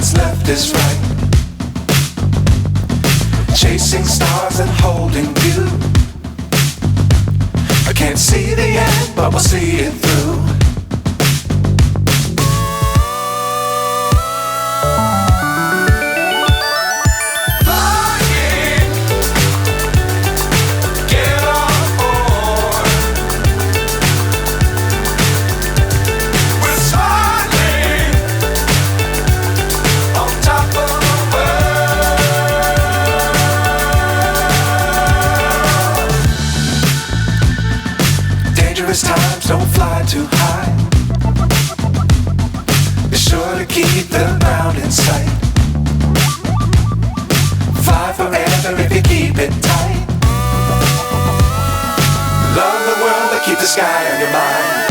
what's left is right. Chasing stars and holding you. I can't see the end, but we'll see it through. Dangerous times, don't fly too high. Be sure to keep the ground in sight. Fly forever if you keep it tight. Love the world, but keep the sky on your mind.